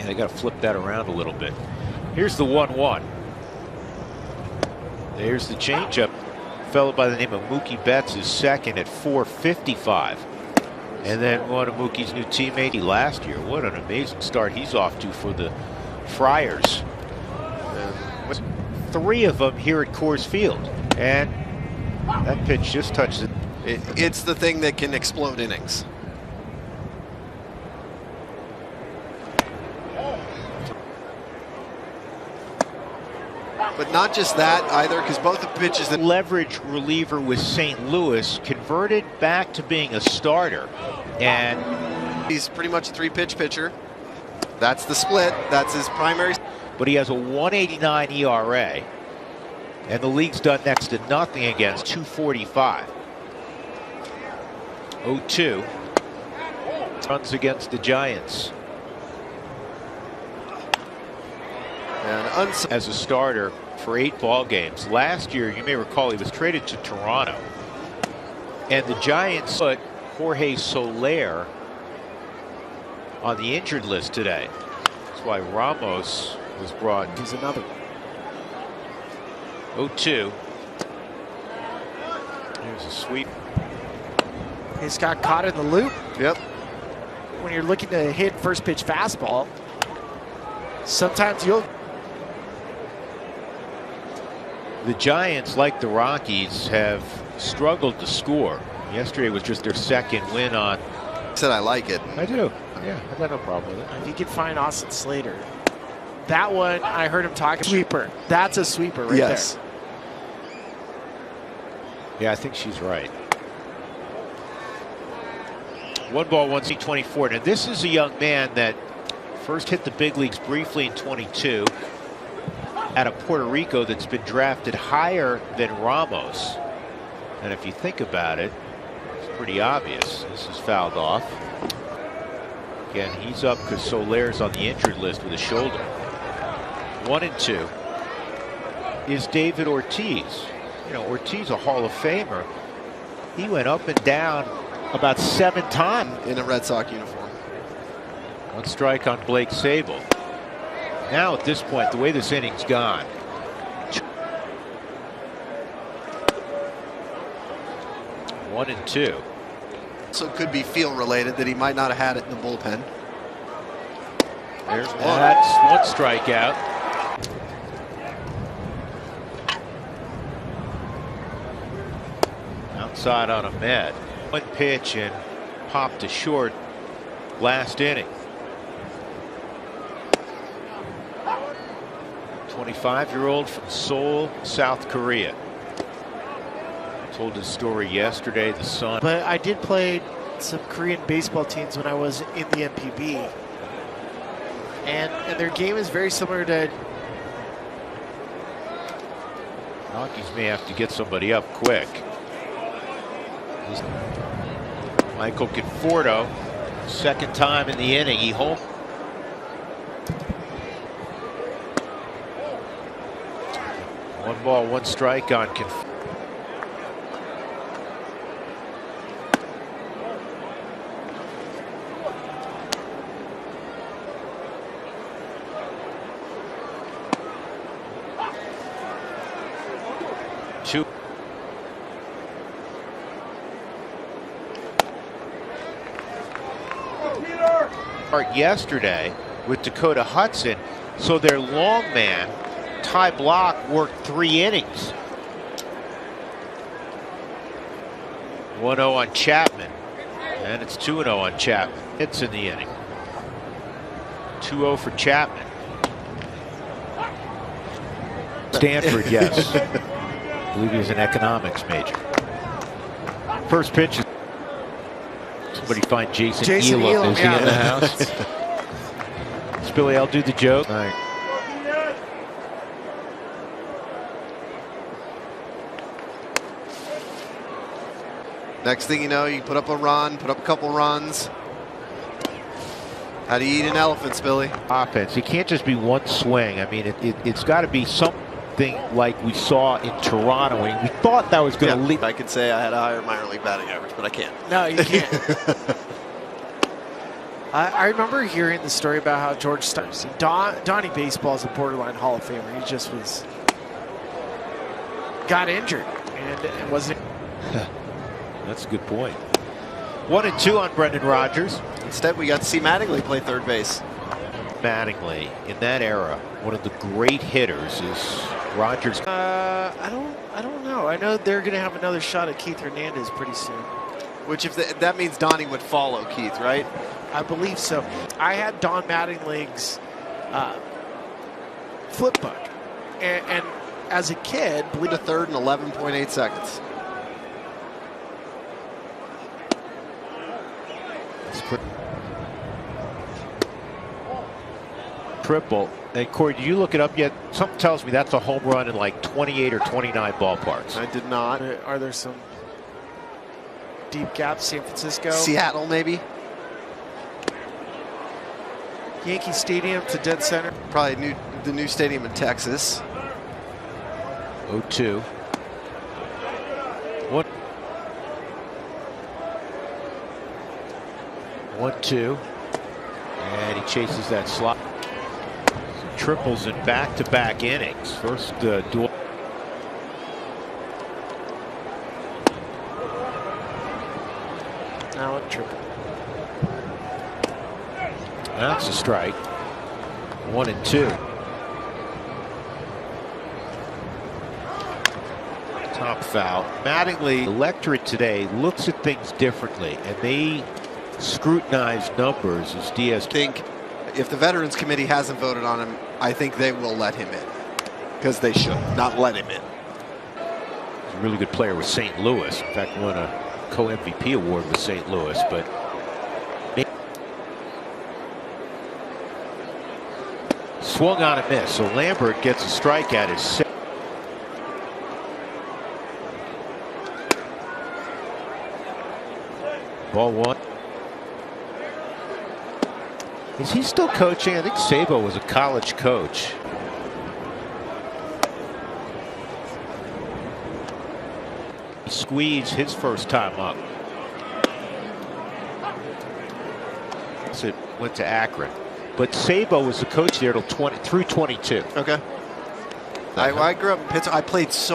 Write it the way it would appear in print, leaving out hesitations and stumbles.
They got to flip that around a little bit. Here's the 1-1. There's the changeup. A fellow by the name of Mookie Betts is second at 455. And then one of Mookie's new teammate last year. What an amazing start he's off to for the Friars. Three of them here at Coors Field. And that pitch just touched it. It's the thing that can explode innings. But not just that either, because both the pitches that leverage reliever with St. Louis converted back to being a starter, and he's pretty much a three-pitch pitcher. That's the split. That's his primary. But he has a 1.89 ERA, and the league's done next to nothing against 2.45. 0-2 runs against the Giants. And as a starter for 8 ball games. Last year, you may recall, he was traded to Toronto. And the Giants put Jorge Soler on the injured list today. That's why Ramos was brought. He's another 0-2. Here's a sweep. He's got caught in the loop. Yep. When you're looking to hit first pitch fastball, sometimes you'll. The Giants, like the Rockies, have struggled to score. Yesterday was just their second win on. Said I like it. I do. Yeah, I got no problem with it. If you can find Austin Slater, that one I heard him talking. Sweeper. That's a sweeper right there. Yeah, I think she's right. 1 ball, 1C24. Now this is a young man that first hit the big leagues briefly in 22. Out of Puerto Rico, that's been drafted higher than Ramos. And if you think about it, it's pretty obvious. This is fouled off. Again, he's up because Soler's on the injured list with a shoulder. 1-2 is David Ortiz. You know, Ortiz, a Hall of Famer. He went up and down about 7 times in a Red Sox uniform. 1 strike on Blake Sable. Now at this point, the way this inning's gone, one and two. So it could be feel related that he might not have had it in the bullpen. There's one. That's 1 strikeout. Outside on Ahmed. 1 pitch and popped to short last inning. 25-year-old from Seoul, South Korea. Told his story yesterday, the son. But I did play some Korean baseball teams when I was in the MPB. And their game is very similar to. Rockies may have to get somebody up quick. Michael Conforto, second time in the inning, he home. One ball, 1 strike on Conforto. Yesterday with Dakota Hudson, so their long man Ty Block worked 3 innings. 1-0 on Chapman, and it's 2-0 on Chapman. Hits in the inning. 2-0 for Chapman. Stanford, yes. I believe he was an economics major. First pitch. Somebody find Jason Elam. Is he in the house? Spilly, I'll do the joke. All right. Next thing you know, you put up a run, put up a couple runs. How do you eat an elephant, Spilly? Offense. It can't just be 1 swing. I mean, it's got to be something like we saw in Toronto. And we thought that was going to lead. I could say I had a higher minor league batting average, but I can't. No, you can't. I remember hearing the story about how George Steinbrenner, Donnie Baseball is a borderline Hall of Famer. He just got injured and it wasn't. That's a good point. 1-2 on Brendan Rodgers. Instead, we got to see Mattingly play third base. Mattingly, in that era, one of the great hitters is Rodgers. I don't know. I know they're going to have another shot at Keith Hernandez pretty soon. Which, that means Donnie would follow Keith, right? I believe so. I had Don Mattingly's flip book, and as a kid, To third in 11.8 seconds. Triple. And Corey, did you look it up yet? Something tells me that's a home run in like 28 or 29 ballparks. I did not. Are there some deep gaps? San Francisco, Seattle, maybe. Yankee Stadium to dead center. Probably the new stadium in Texas. 0-2. 1-2. And he chases that slot. Some triples in back-to-back innings. First duel. Now a triple. That's a strike. 1-2. Top foul. Mattingly, electorate today looks at things differently, and they scrutinize numbers as Diaz. I think if the Veterans Committee hasn't voted on him, I think they will let him in. Because they should not let him in. He's a really good player with St. Louis. In fact, won a co-MVP award with St. Louis, but swung on a miss. So Lambert gets a strike at his sixth. Ball one. Is he still coaching? I think Sabo was a college coach. He squeezed his first time up. So it went to Akron. But Sabo was the coach there till through 22. Okay. I grew up in Pittsburgh. I played so